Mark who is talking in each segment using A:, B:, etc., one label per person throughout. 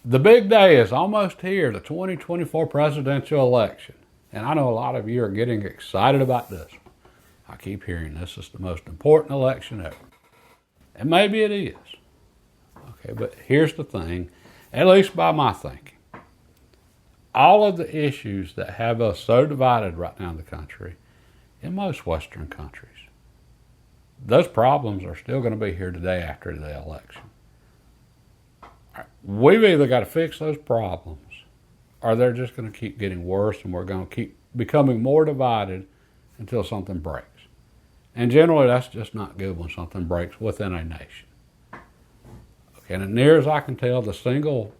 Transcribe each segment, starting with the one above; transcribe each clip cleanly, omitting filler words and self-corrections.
A: The big day is almost here, the 2024 presidential election. And I know a lot of you are getting excited about this. I keep hearing this is the most important election ever. And maybe it is. Okay, but here's the thing, at least by my thinking. All of the issues that have us so divided right now in the country, in most Western countries, those problems are still going to be here today after the election. We've either got to fix those problems or they're just going to keep getting worse and we're going to keep becoming more divided until something breaks. And generally that's just not good when something breaks within a nation. Okay, and as near as I can tell, the single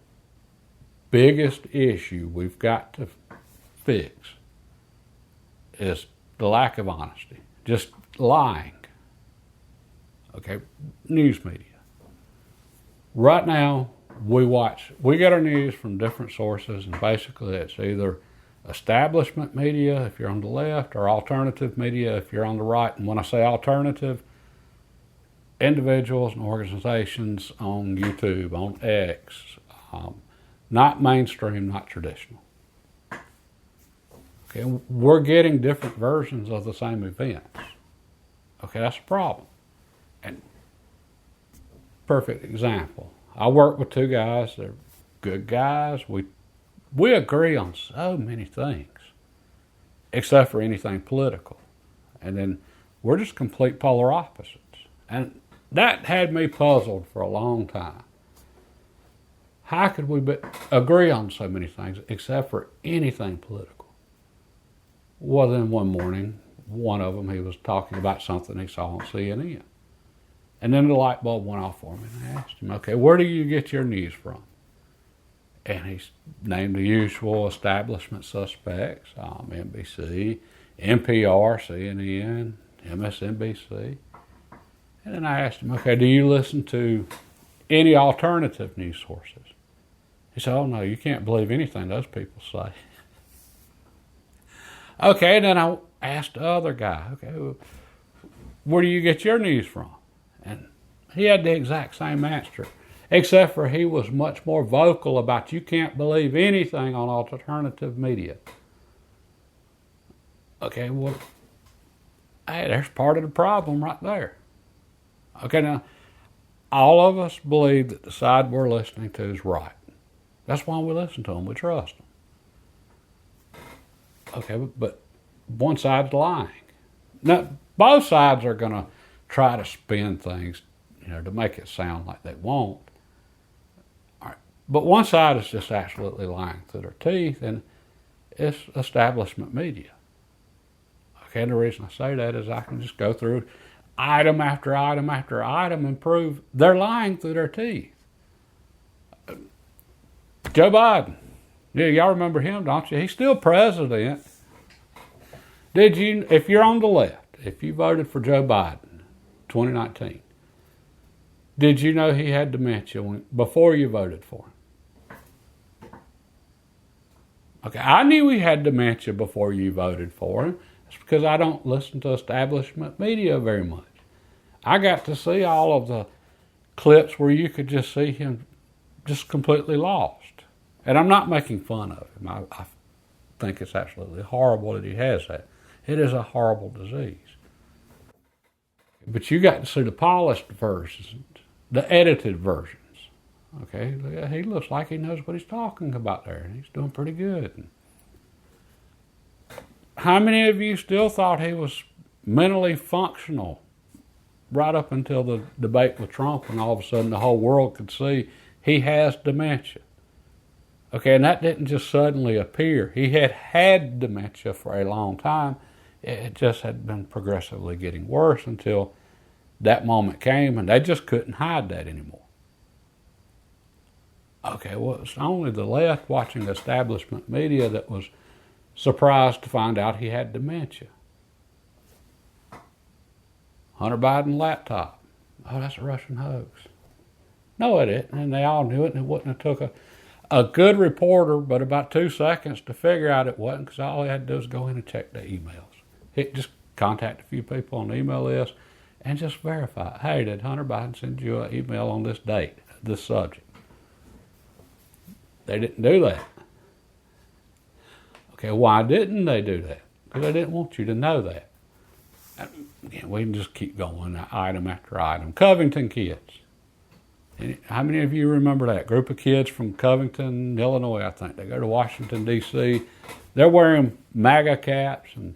A: biggest issue we've got to fix is the lack of honesty, just lying. Okay, news media. Right now, we get our news from different sources, and basically it's either establishment media if you're on the left, or alternative media if you're on the right. And when I say alternative, individuals and organizations on YouTube, on X, not mainstream, not traditional. Okay, we're getting different versions of the same events. Okay, that's a problem. And perfect example. I work with two guys. They're good guys. We agree on so many things, except for anything political. And then we're just complete polar opposites. And that had me puzzled for a long time. How could we agree on so many things except for anything political? Well, then one morning, one of them, he was talking about something he saw on CNN. And then the light bulb went off for me, and I asked him, okay, where do you get your news from? And he named the usual establishment suspects, NBC, NPR, CNN, MSNBC. And then I asked him, okay, do you listen to any alternative news sources? He said, oh no, you can't believe anything those people say. Okay, and then I asked the other guy, okay, where do you get your news from? And he had the exact same answer, except for he was much more vocal about you can't believe anything on alternative media. Okay, well, hey, there's part of the problem right there. Okay, now, all of us believe that the side we're listening to is right. That's why we listen to them. We trust them. Okay, but one side's lying. Now, both sides are going to try to spin things, to make it sound like they won't. All right. But one side is just absolutely lying through their teeth, and it's establishment media. Okay, and the reason I say that is I can just go through item after item after item and prove they're lying through their teeth. Joe Biden. Yeah, y'all remember him, don't you? He's still president. Did you, if you're on the left, if you voted for Joe Biden, 2019, did you know he had dementia before you voted for him? Okay, I knew he had dementia before you voted for him. It's because I don't listen to establishment media very much. I got to see all of the clips where you could just see him just completely lost. And I'm not making fun of him. I think it's absolutely horrible that he has that. It is a horrible disease. But you got to see the polished versions, the edited versions. Okay, he looks like he knows what he's talking about there, and he's doing pretty good. How many of you still thought he was mentally functional right up until the debate with Trump, and all of a sudden the whole world could see he has dementia? Okay, and that didn't just suddenly appear. He had dementia for a long time. It just had been progressively getting worse until that moment came, and they just couldn't hide that anymore. Okay, well, it's only the left watching the establishment media that was surprised to find out he had dementia. Hunter Biden laptop. Oh, that's a Russian hoax. No, it isn't, and they all knew it, and it wouldn't have took a good reporter but about 2 seconds to figure out it wasn't, because all he had to do was go in and check the emails. He just contact a few people on the email list and just verify, hey, did Hunter Biden send you an email on this date, this subject? They didn't do that. Okay, why didn't they do that? Because they didn't want you to know that. Again, we can just keep going, item after item. Covington kids. How many of you remember that group of kids from Covington, Illinois, I think? They go to Washington, D.C. They're wearing MAGA caps, and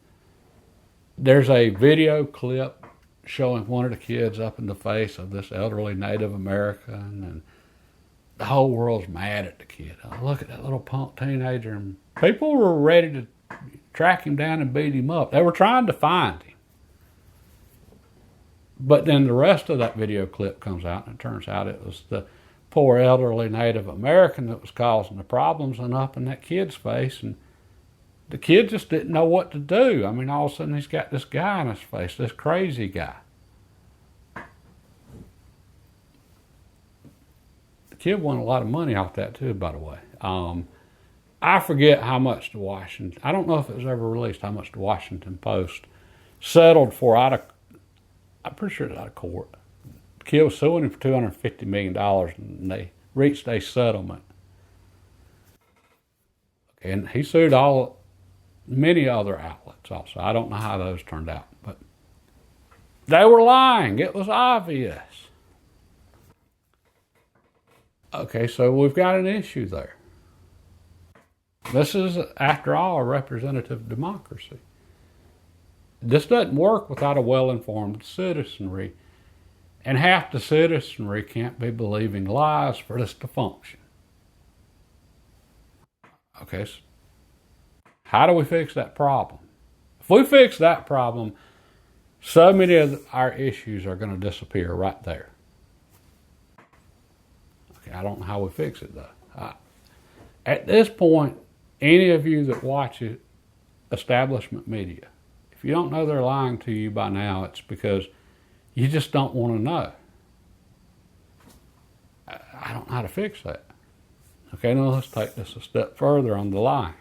A: there's a video clip showing one of the kids up in the face of this elderly Native American, and the whole world's mad at the kid. Oh, look at that little punk teenager. And people were ready to track him down and beat him up. They were trying to find him. But then the rest of that video clip comes out, and it turns out it was the poor elderly Native American that was causing the problems and up in that kid's face. And the kid just didn't know what to do. I mean, all of a sudden he's got this guy in his face, this crazy guy. The kid won a lot of money off that too, by the way. I forget how much the Washington, I don't know if it was ever released, how much the Washington Post settled for I'm pretty sure it's out of court. The kid was suing him for $250 million, and they reached a settlement. Okay, and he sued many other outlets also. I don't know how those turned out, but they were lying. It was obvious. Okay, so we've got an issue there. This is, after all, a representative democracy. This doesn't work without a well-informed citizenry, and half the citizenry can't be believing lies for this to function. Okay, so how do we fix that problem? If we fix that problem, so many of our issues are going to disappear right there. Okay, I don't know how we fix it though. At this point, any of you that watch establishment media, if you don't know they're lying to you by now, it's because you just don't want to know. I don't know how to fix that. Okay, now let's take this a step further on the lying.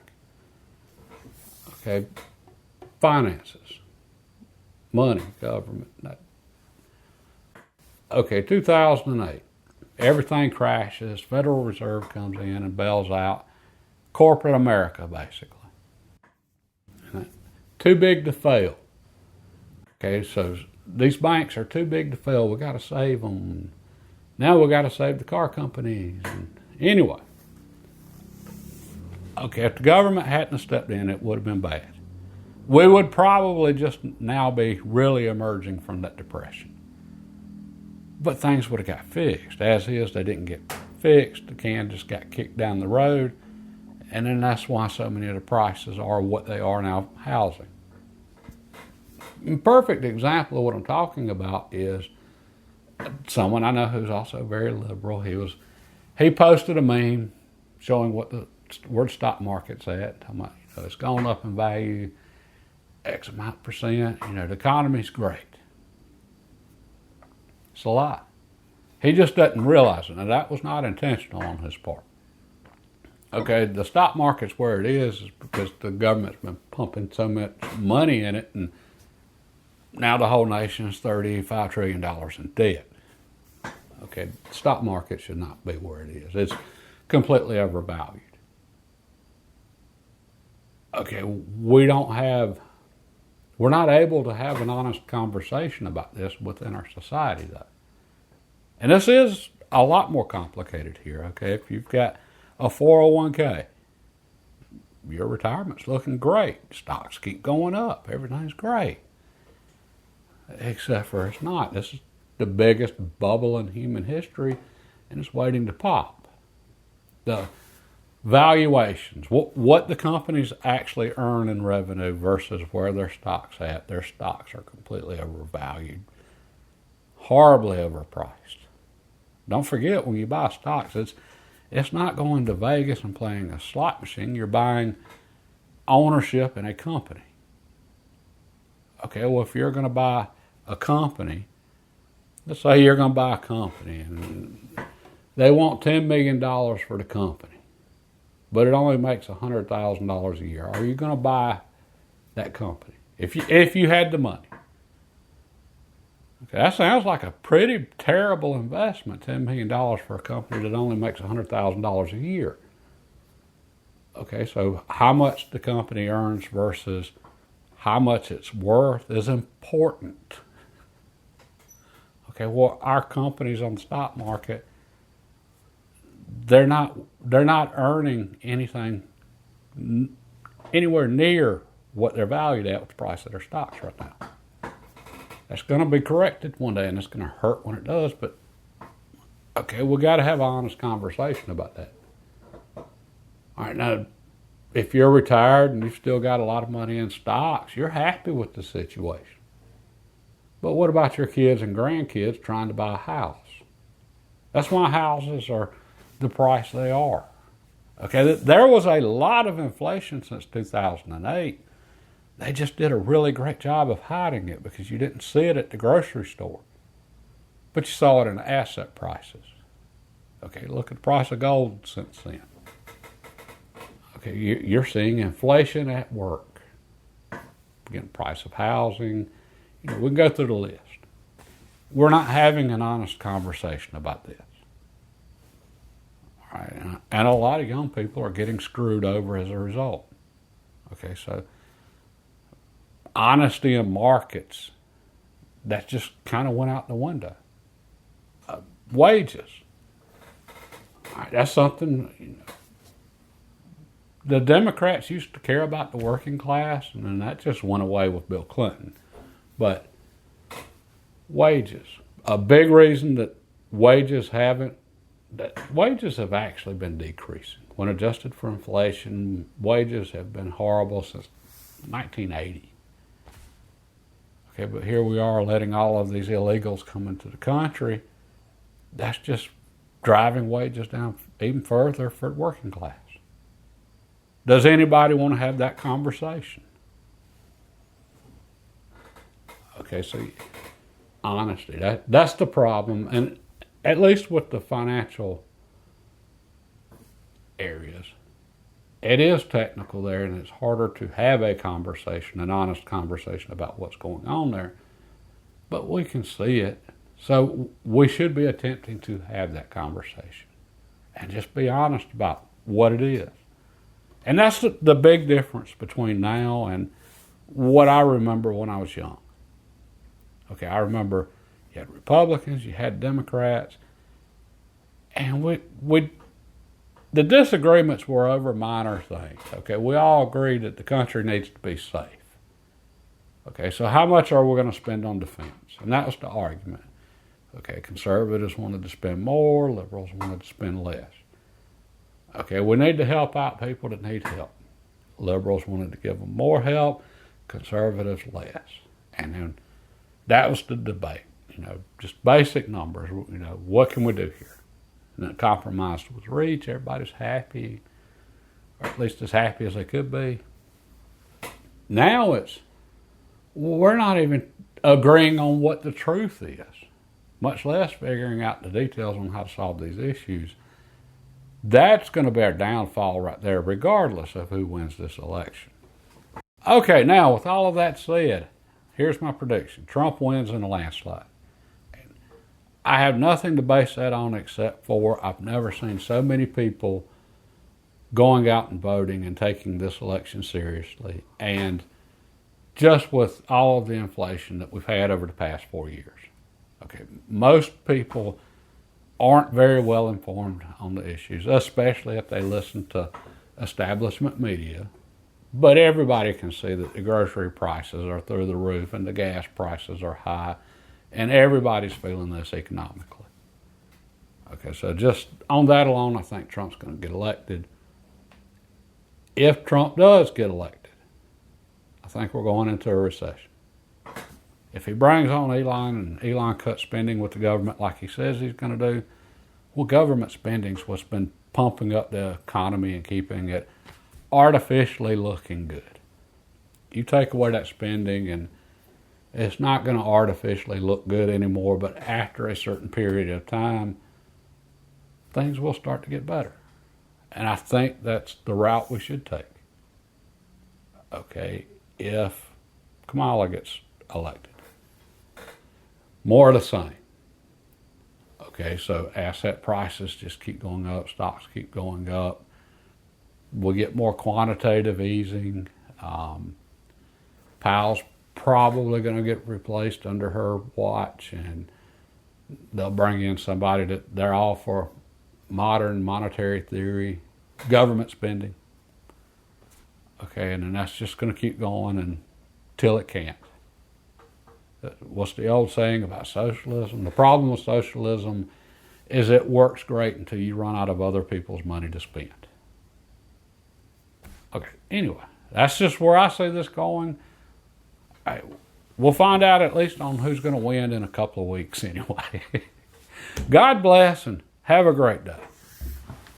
A: Okay, finances, money, government. Okay, 2008, everything crashes, Federal Reserve comes in and bails out corporate America, basically. Too big to fail. Okay, so these banks are too big to fail. We got to save them. Now we got to save the car companies. And anyway, okay, if the government hadn't stepped in, it would have been bad. We would probably just now be really emerging from that depression. But things would have got fixed. As is, they didn't get fixed. The can just got kicked down the road. And then that's why so many of the prices are what they are now, housing. A perfect example of what I'm talking about is someone I know who's also very liberal. He posted a meme showing where the stock market's at. Talking about, it's gone up in value X amount percent. The economy's great. It's a lie. He just doesn't realize it. Now, that was not intentional on his part. Okay, the stock market's where it is because the government's been pumping so much money in it, and now the whole nation is $35 trillion in debt. Okay, the stock market should not be where it is. It's completely overvalued. Okay, we're not able to have an honest conversation about this within our society, though. And this is a lot more complicated here, okay? If you've got a 401k, your retirement's looking great. Stocks keep going up. Everything's great. Except for it's not. This is the biggest bubble in human history, and it's waiting to pop. The valuations, what the companies actually earn in revenue versus where their stock's at. Their stocks are completely overvalued, horribly overpriced. Don't forget, when you buy stocks, it's not going to Vegas and playing a slot machine. You're buying ownership in a company. Okay, well, if you're going to buy a company, let's say you're going to buy a company and they want $10 million for the company, but it only makes $100,000 a year. Are you going to buy that company if you had the money? Okay, that sounds like a pretty terrible investment, $10 million for a company that only makes $100,000 a year. Okay, so how much the company earns versus how much it's worth is important. Okay, well, our companies on the stock market, they're not earning anything anywhere near what they're valued at with the price of their stocks right now. That's going to be corrected one day, and it's going to hurt when it does. But okay, we got to have an honest conversation about that. All right, now, if you're retired and you've still got a lot of money in stocks, you're happy with the situation. But what about your kids and grandkids trying to buy a house? That's why houses are the price they are. Okay, there was a lot of inflation since 2008. They just did a really great job of hiding it because you didn't see it at the grocery store. But you saw it in asset prices. Okay, look at the price of gold since then. Okay, you're seeing inflation at work. Again, price of housing. We can go through the list. We're not having an honest conversation about this. All right, and a lot of young people are getting screwed over as a result. Okay, so honesty in markets, that just kind of went out the window. Wages. All right, that's something, the Democrats used to care about the working class, and then that just went away with Bill Clinton. But wages, a big reason that wages have actually been decreasing. When adjusted for inflation, wages have been horrible since 1980. Okay, but here we are letting all of these illegals come into the country. That's just driving wages down even further for the working class. Does anybody want to have that conversation? Okay, so honesty, that's the problem. And at least with the financial areas, it is technical there, and it's harder to have a conversation, an honest conversation about what's going on there. But we can see it. So we should be attempting to have that conversation and just be honest about what it is. And that's the big difference between now and what I remember when I was young. Okay, I remember you had Republicans, you had Democrats, and the disagreements were over minor things. Okay, we all agreed that the country needs to be safe. Okay, so how much are we going to spend on defense? And that was the argument. Okay, conservatives wanted to spend more, liberals wanted to spend less. Okay, we need to help out people that need help. Liberals wanted to give them more help, conservatives less. And then that was the debate. Just basic numbers. What can we do here? And the compromise was reached. Everybody's happy, or at least as happy as they could be. Now we're not even agreeing on what the truth is, much less figuring out the details on how to solve these issues. That's going to be our downfall right there, regardless of who wins this election. Okay, now with all of that said, here's my prediction. Trump wins in a landslide. I have nothing to base that on except for I've never seen so many people going out and voting and taking this election seriously. And just with all of the inflation that we've had over the past 4 years. Okay, most people aren't very well informed on the issues, especially if they listen to establishment media. But everybody can see that the grocery prices are through the roof and the gas prices are high, and everybody's feeling this economically. Okay, so just on that alone, I think Trump's going to get elected. If Trump does get elected, I think we're going into a recession. If he brings on Elon and Elon cuts spending with the government like he says he's going to do, well, government spending's what's been pumping up the economy and keeping it artificially looking good. You take away that spending and it's not going to artificially look good anymore, but after a certain period of time, things will start to get better. And I think that's the route we should take. Okay, if Kamala gets elected. More of the same. Okay, so asset prices just keep going up, stocks keep going up. We'll get more quantitative easing. Powell's probably going to get replaced under her watch, and they'll bring in somebody that they're all for modern monetary theory, government spending. Okay, and then that's just going to keep going until it can't. What's the old saying about socialism? The problem with socialism is it works great until you run out of other people's money to spend. Okay, anyway, that's just where I see this going. We'll find out at least on who's going to win in a couple of weeks anyway. God bless and have a great day.